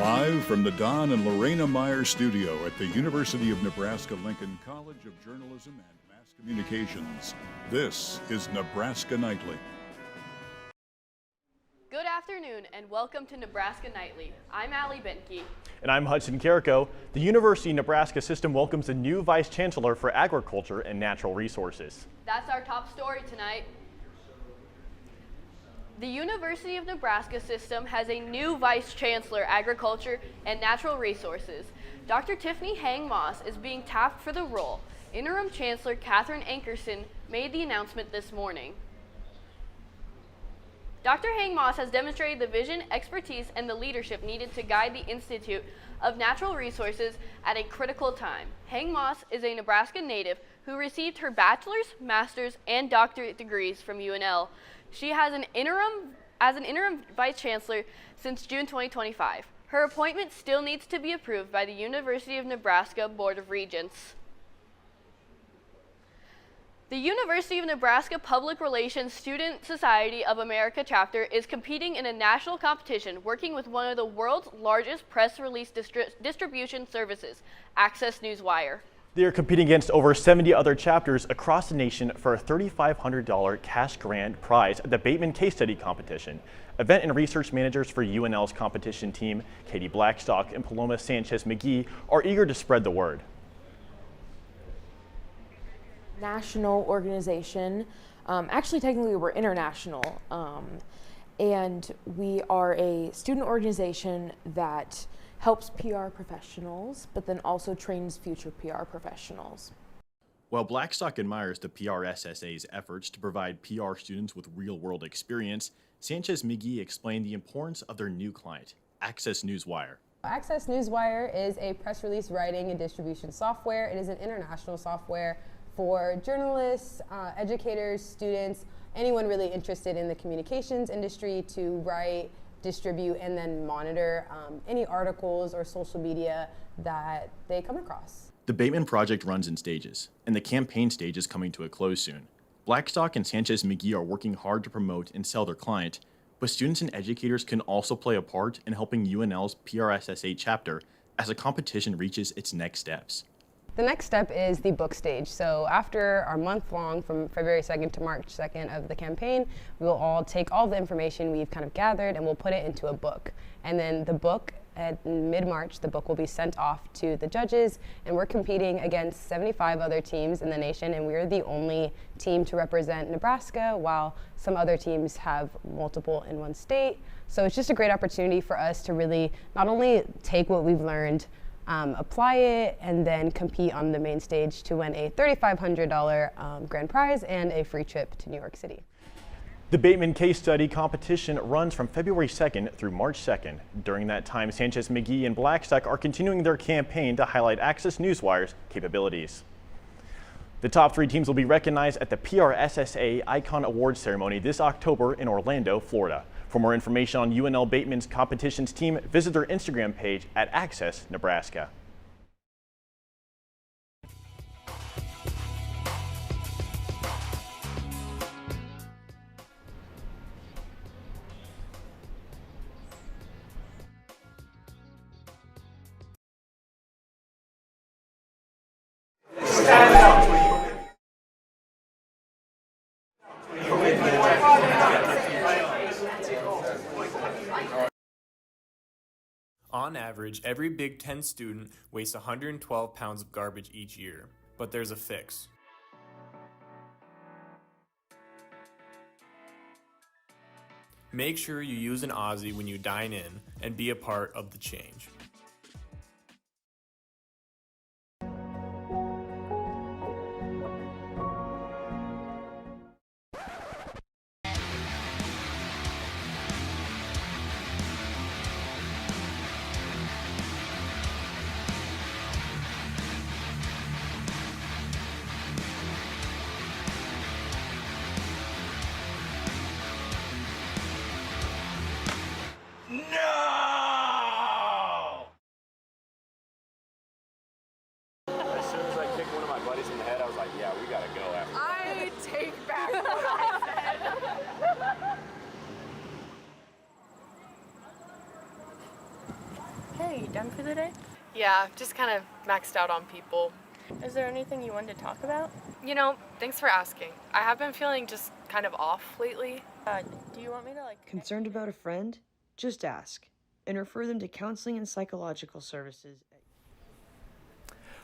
Live from the Don and Lorena Meyer studio at the University of Nebraska-Lincoln College of Journalism and Mass Communications, this is Nebraska Nightly. Good afternoon and welcome to Nebraska Nightly. I'm Allie Benke. And I'm Hudson Carrico. The University of Nebraska system welcomes a new Vice Chancellor for Agriculture and Natural Resources. That's our top story tonight. The University of Nebraska system has a new Vice Chancellor, Agriculture and Natural Resources. Dr. Tiffany Hang-Moss is being tapped for the role. Interim Chancellor Catherine Ankerson made the announcement this morning. Dr. Hang-Moss has demonstrated the vision, expertise, and the leadership needed to guide the Institute of Natural Resources at a critical time. Hang-Moss is a Nebraska native who received her bachelor's, master's, and doctorate degrees from UNL. She has an interim vice chancellor since June 2025. Her appointment still needs to be approved by the University of Nebraska Board of Regents. The University of Nebraska Public Relations Student Society of America chapter is competing in a national competition working with one of the world's largest press release distribution services, Access Newswire. They are competing against over 70 other chapters across the nation for a $3,500 cash grand prize at the Bateman Case Study Competition. Event and research managers for UNL's competition team, Katie Blackstock and Paloma Sanchez-McGee, are eager to spread the word. National organization. Actually, technically, we're international. And we are a student organization that helps PR professionals, but then also trains future PR professionals. While Blackstock admires the PRSSA's efforts to provide PR students with real-world experience, Sanchez-McGee explained the importance of their new client, Access Newswire. Access Newswire is a press release writing and distribution software. It is an international software for journalists, educators, students, anyone really interested in the communications industry to write, distribute, and then monitor any articles or social media that they come across. The Bateman project runs in stages, and the campaign stage is coming to a close soon. Blackstock and Sanchez-McGee are working hard to promote and sell their client, but students and educators can also play a part in helping UNL's PRSSA chapter as the competition reaches its next steps. The next step is the book stage. So after our month-long, from February 2nd to March 2nd of the campaign, we will all take all the information we've kind of gathered and we'll put it into a book. And then the book, at mid-March, the book will be sent off to the judges, and we're competing against 75 other teams in the nation, and we're the only team to represent Nebraska, while some other teams have multiple in one state. So it's just a great opportunity for us to really not only take what we've learned, apply it, and then compete on the main stage to win a $3,500 grand prize and a free trip to New York City. The Bateman Case Study competition runs from February 2nd through March 2nd. During that time, Sanchez-McGee and Blackstock are continuing their campaign to highlight Access Newswire's capabilities. The top 3 teams will be recognized at the PRSSA Icon Awards ceremony this October in Orlando, Florida. For more information on UNL Bateman's competitions team, visit their Instagram page at Access Nebraska. On average, every Big Ten student wastes 112 pounds of garbage each year, but there's a fix. Make sure you use an Aussie when you dine in and be a part of the change. No! done for the day? Yeah, just kind of maxed out on people. Is there anything you wanted to talk about? You know, thanks for asking. I have been feeling just kind of off lately. Do you want me to Concerned about a friend? Just ask and refer them to counseling and psychological services.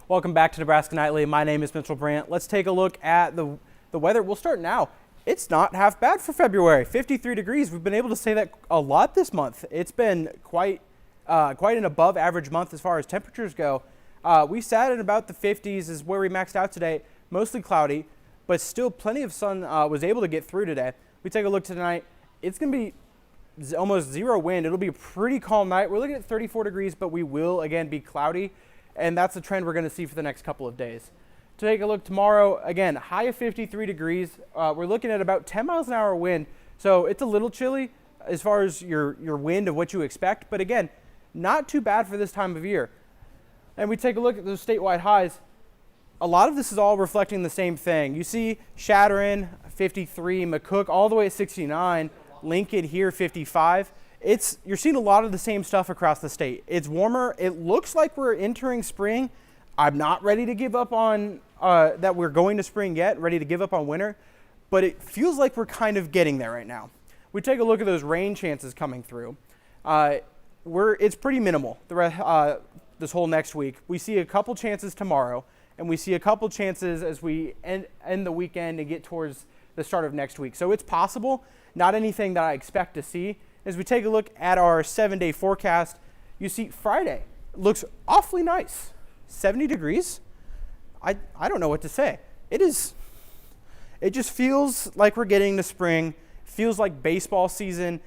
Welcome back to Nebraska Nightly. My name is Mitchell Brandt. Let's take a look at the weather. We'll start now. It's not half bad for February. 53 degrees. We've been able to say that a lot this month. It's been quite an above average month as far as temperatures go. We sat at about the 50s is where we maxed out today. Mostly cloudy, but still plenty of sun was able to get through today. We take a look tonight. It's going to be almost zero wind. It'll be a pretty calm night. We're looking at 34 degrees, but we will again be cloudy, and that's the trend we're going to see for the next couple of days. To take a look tomorrow, again, high of 53 degrees. We're looking at about 10 miles an hour wind, so it's a little chilly as far as your wind of what you expect, but again, not too bad for this time of year. And we take a look at those statewide highs. A lot of this is all reflecting the same thing. You see Shattern, 53, McCook all the way at 69, Lincoln here, 55. You're seeing a lot of the same stuff across the state. It's warmer. It looks like we're entering spring. I'm not ready to give up on that we're going to spring yet, ready to give up on winter, but it feels like we're kind of getting there right now. We take a look at those rain chances coming through. It's pretty minimal this whole next week. We see a couple chances tomorrow, and we see a couple chances as we end the weekend and get towards the start of next week. So it's possible, not anything that I expect to see. As we take a look at our 7-day forecast, you see Friday looks awfully nice. 70 degrees. I don't know what to say. It just feels like we're getting to spring. Feels like baseball season.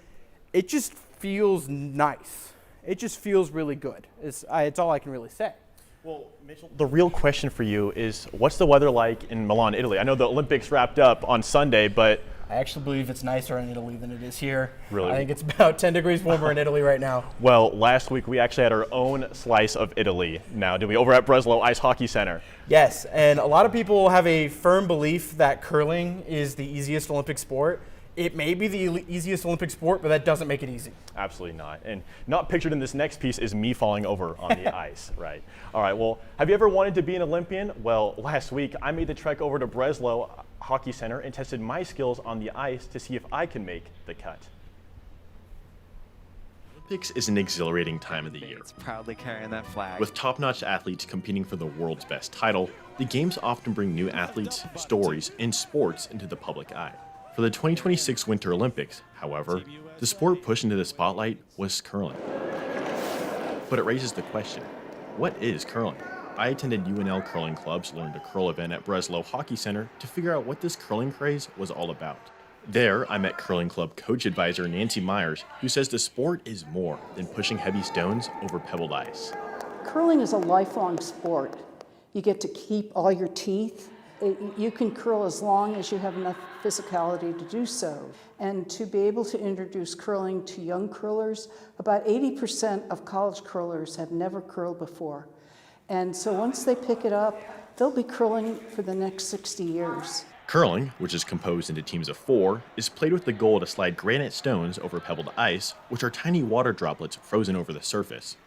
It just feels nice. It just feels really good. It's all I can really say. Well, Mitchell, the real question for you is, what's the weather like in Milan, Italy? I know the Olympics wrapped up on Sunday, but I actually believe it's nicer in Italy than it is here. Really? I think it's about 10 degrees warmer in Italy right now. Well, last week we actually had our own slice of Italy now, did we, over at Breslow Ice Hockey Center. Yes, and a lot of people have a firm belief that curling is the easiest Olympic sport. It may be the easiest Olympic sport, but that doesn't make it easy. Absolutely not. And not pictured in this next piece is me falling over on the ice, right? All right, well, have you ever wanted to be an Olympian? Well, last week I made the trek over to Breslow Hockey Center and tested my skills on the ice to see if I can make the cut. Olympics is an exhilarating time of the year. It's proudly carrying that flag. With top-notch athletes competing for the world's best title, the games often bring new athletes, stories, and sports into the public eye. For the 2026 Winter Olympics, however, the sport pushed into the spotlight was curling. But it raises the question, what is curling? I attended UNL Curling Club's Learn to Curl event at Breslow Hockey Center to figure out what this curling craze was all about. There, I met Curling Club coach advisor Nancy Myers, who says the sport is more than pushing heavy stones over pebbled ice. Curling is a lifelong sport. You get to keep all your teeth. You can curl as long as you have enough physicality to do so. And to be able to introduce curling to young curlers, about 80% of college curlers have never curled before. And so once they pick it up, they'll be curling for the next 60 years. Curling, which is composed into teams of 4, is played with the goal to slide granite stones over pebbled ice, which are tiny water droplets frozen over the surface.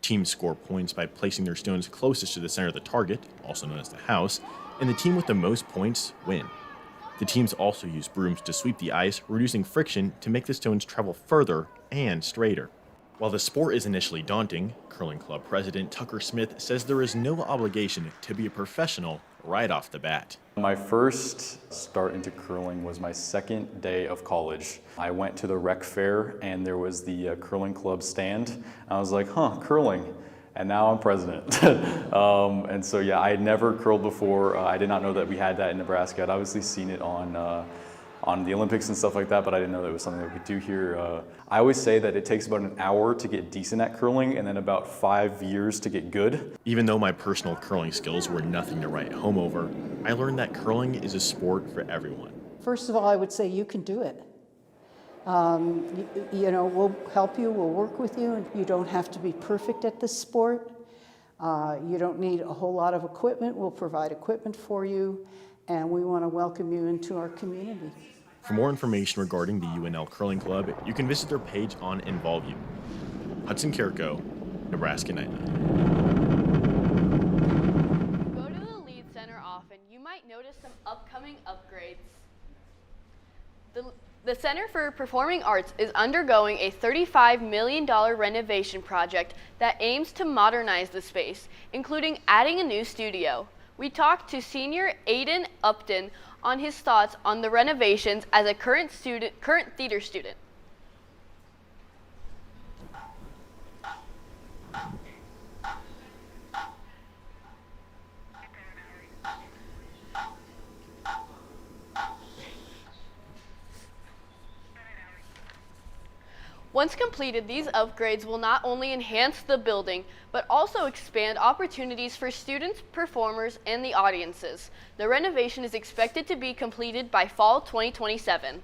Teams score points by placing their stones closest to the center of the target, also known as the house, and the team with the most points win. The teams also use brooms to sweep the ice, reducing friction to make the stones travel further and straighter. While the sport is initially daunting, Curling Club President Tucker Smith says there is no obligation to be a professional right off the bat. My first start into curling was my second day of college. I went to the rec fair and there was the curling club stand. I was like, curling. And now I'm president. And so yeah, I had never curled before. I did not know that we had that in Nebraska. I'd obviously seen it on the Olympics and stuff like that, but I didn't know that it was something that we could do here. I always say that it takes about an hour to get decent at curling and then about 5 years to get good. Even though my personal curling skills were nothing to write home over, I learned that curling is a sport for everyone. First of all, I would say you can do it. We'll help you, we'll work with you, and you don't have to be perfect at this sport. You don't need a whole lot of equipment. We'll provide equipment for you, and we want to welcome you into our community. For more information regarding the UNL Curling Club, you can visit their page on Involve You. Hudson Kirko, Nebraska Nightly. Go to the Lead Center often, you might notice some upcoming upgrades. The Center for Performing Arts is undergoing a $35 million renovation project that aims to modernize the space, including adding a new studio. We talked to senior Aiden Upton on his thoughts on the renovations as a current theater student. Once completed, these upgrades will not only enhance the building, but also expand opportunities for students, performers, and the audiences. The renovation is expected to be completed by fall 2027.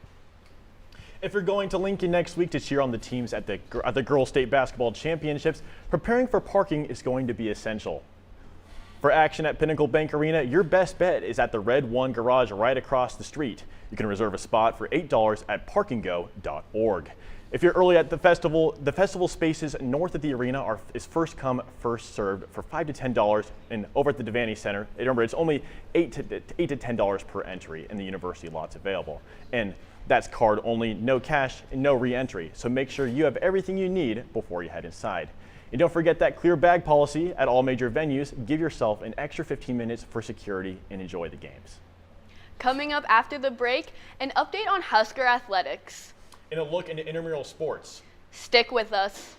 If you're going to Lincoln next week to cheer on the teams at the Girls State Basketball Championships, preparing for parking is going to be essential. For action at Pinnacle Bank Arena, your best bet is at the Red One Garage right across the street. You can reserve a spot for $8 at parkinggo.org. If you're early at the festival spaces north of the arena is first come, first served for $5 to $10, and over at the Devaney Center, remember it's only $8 to $10 per entry, and the university lots available. And that's card only, no cash, and no re-entry. So make sure you have everything you need before you head inside. And don't forget that clear bag policy at all major venues. Give yourself an extra 15 minutes for security and enjoy the games. Coming up after the break, an update on Husker athletics. And a look into intramural sports. Stick with us.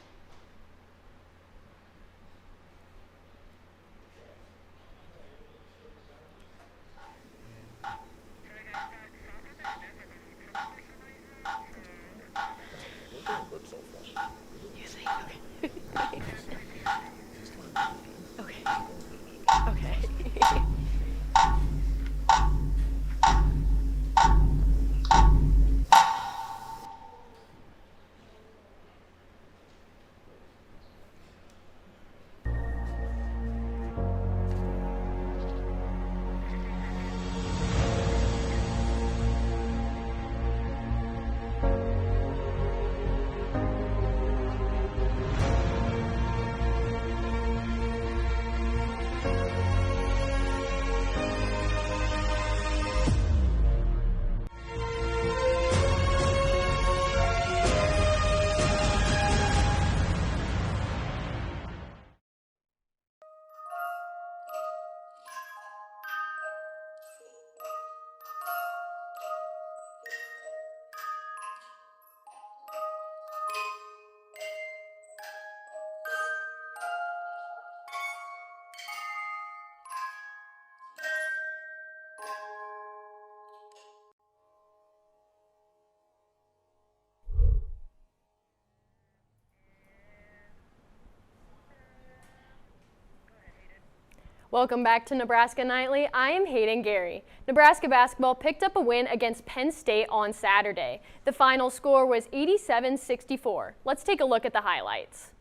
Welcome back to Nebraska Nightly. I am Hayden Gary. Nebraska basketball picked up a win against Penn State on Saturday. The final score was 87-64. Let's take a look at the highlights.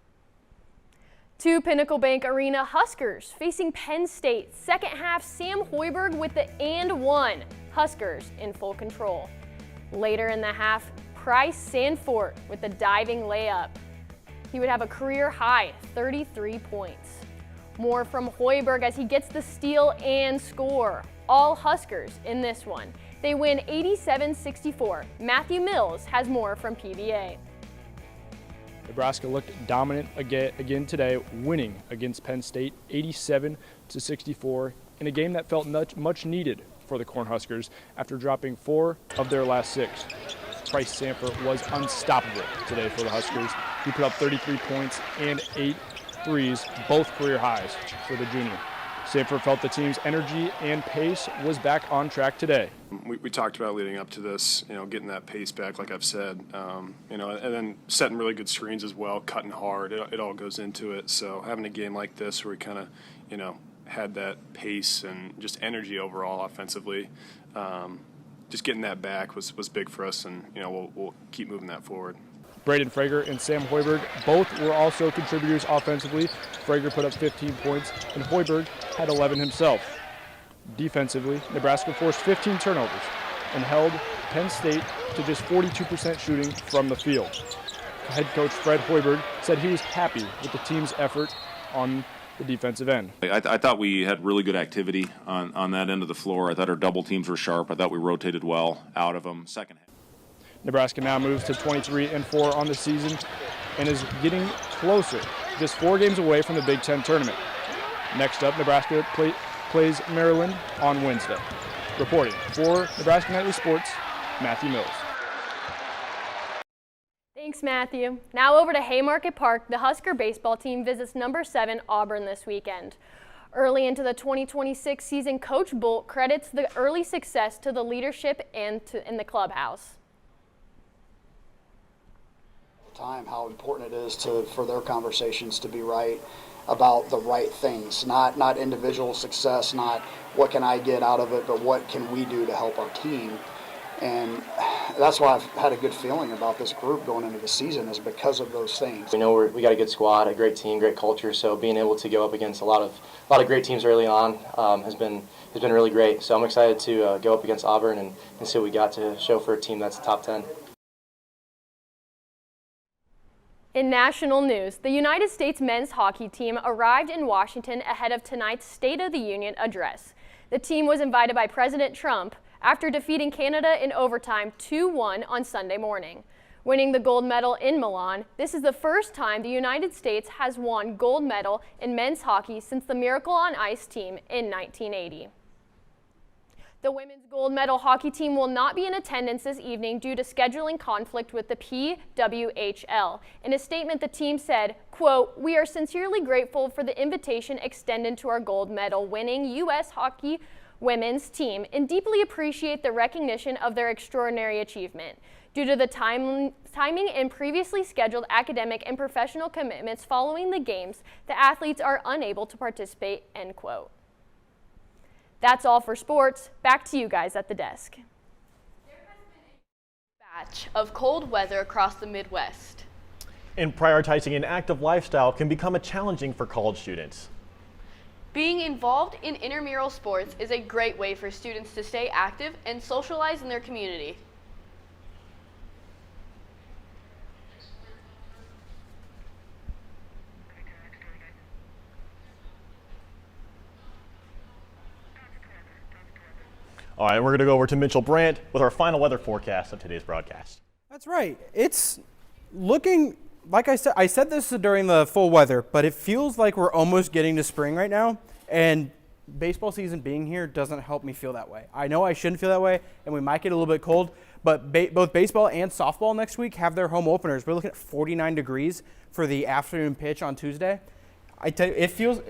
To Pinnacle Bank Arena, Huskers facing Penn State. Second half, Sam Hoiberg with the and one. Huskers in full control. Later in the half, Price Sandfort with the diving layup. He would have a career high 33 points. More from Hoiberg as he gets the steal and score. All Huskers in this one. They win 87-64. Matthew Mills has more from PBA. Nebraska looked dominant again today, winning against Penn State 87-64 in a game that felt much needed for the Cornhuskers after dropping 4 of their last 6. Price Sandfort was unstoppable today for the Huskers. He put up 33 points and 8 threes, both career highs for the junior. Sandfort felt the team's energy and pace was back on track today. We talked about leading up to this, getting that pace back, like I've said, and then setting really good screens as well, cutting hard. It all goes into it. So having a game like this where we kind of, had that pace and just energy overall offensively, just getting that back was big for us, and we'll keep moving that forward. Braden Frager and Sam Hoiberg both were also contributors offensively. Frager put up 15 points, and Hoiberg had 11 himself. Defensively, Nebraska forced 15 turnovers and held Penn State to just 42% shooting from the field. head coach Fred Hoiberg said he was happy with the team's effort on the defensive end. I thought we had really good activity on that end of the floor. I thought our double teams were sharp. I thought we rotated well out of them. Second half. Nebraska now moves to 23-4 on the season and is getting closer, just 4 games away from the Big Ten tournament. Next up, Nebraska plays Maryland on Wednesday. Reporting for Nebraska Nightly Sports, Matthew Mills. Thanks, Matthew. Now over to Haymarket Park, the Husker baseball team visits number 7 Auburn this weekend. Early into the 2026 season, Coach Bolt credits the early success to the leadership and in the clubhouse. Time how important it is for their conversations to be right about the right things, not individual success, not what can I get out of it, but what can we do to help our team. And that's why I've had a good feeling about this group going into the season, is because of those things. We know we got a good squad, a great team, great culture. So being able to go up against a lot of great teams early on has been really great. So I'm excited to go up against Auburn and see what we got to show for a team that's top 10. In national news, the United States men's hockey team arrived in Washington ahead of tonight's State of the Union address. The team was invited by President Trump after defeating Canada in overtime 2-1 on Sunday morning. Winning the gold medal in Milan, this is the first time the United States has won gold medal in men's hockey since the Miracle on Ice team in 1980. The women's gold medal hockey team will not be in attendance this evening due to scheduling conflict with the PWHL. In a statement, the team said, quote, "We are sincerely grateful for the invitation extended to our gold medal winning U.S. hockey women's team and deeply appreciate the recognition of their extraordinary achievement. Due to the timing and previously scheduled academic and professional commitments following the games, the athletes are unable to participate," end quote. That's all for sports. Back to you guys at the desk. There has been a batch of cold weather across the Midwest. And prioritizing an active lifestyle can become challenging for college students. Being involved in intramural sports is a great way for students to stay active and socialize in their community. All right, we're going to go over to Mitchell Brandt with our final weather forecast of today's broadcast. That's right. It's looking, like I said this during the full weather, but it feels like we're almost getting to spring right now. And baseball season being here doesn't help me feel that way. I know I shouldn't feel that way, and we might get a little bit cold, but both baseball and softball next week have their home openers. We're looking at 49 degrees for the afternoon pitch on Tuesday. I tell you, it feels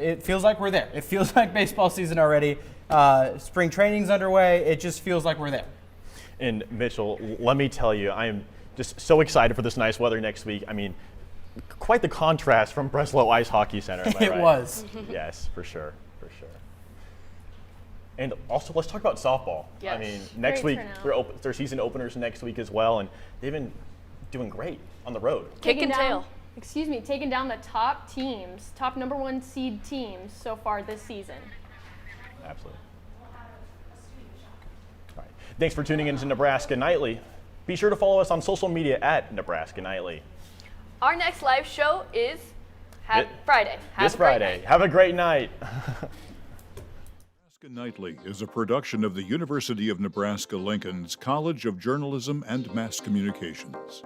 like we're there. It feels like baseball season already. Spring training's underway. It just feels like we're there. And Mitchell, let me tell you, I am just so excited for this nice weather next week. I mean, quite the contrast from Breslow Ice Hockey Center. Am I It right? was. Yes, for sure. And also, let's talk about softball. Yes. I mean, next Great week, their season openers next week as well, and they've been doing great on the road. Kick and tail. Taking down the top teams, top number 1 seed teams so far this season. Absolutely. All right. Thanks for tuning in to Nebraska Nightly. Be sure to follow us on social media at Nebraska Nightly. Our next live show is Friday. This Friday. Have a great night. Nebraska Nightly is a production of the University of Nebraska-Lincoln's College of Journalism and Mass Communications.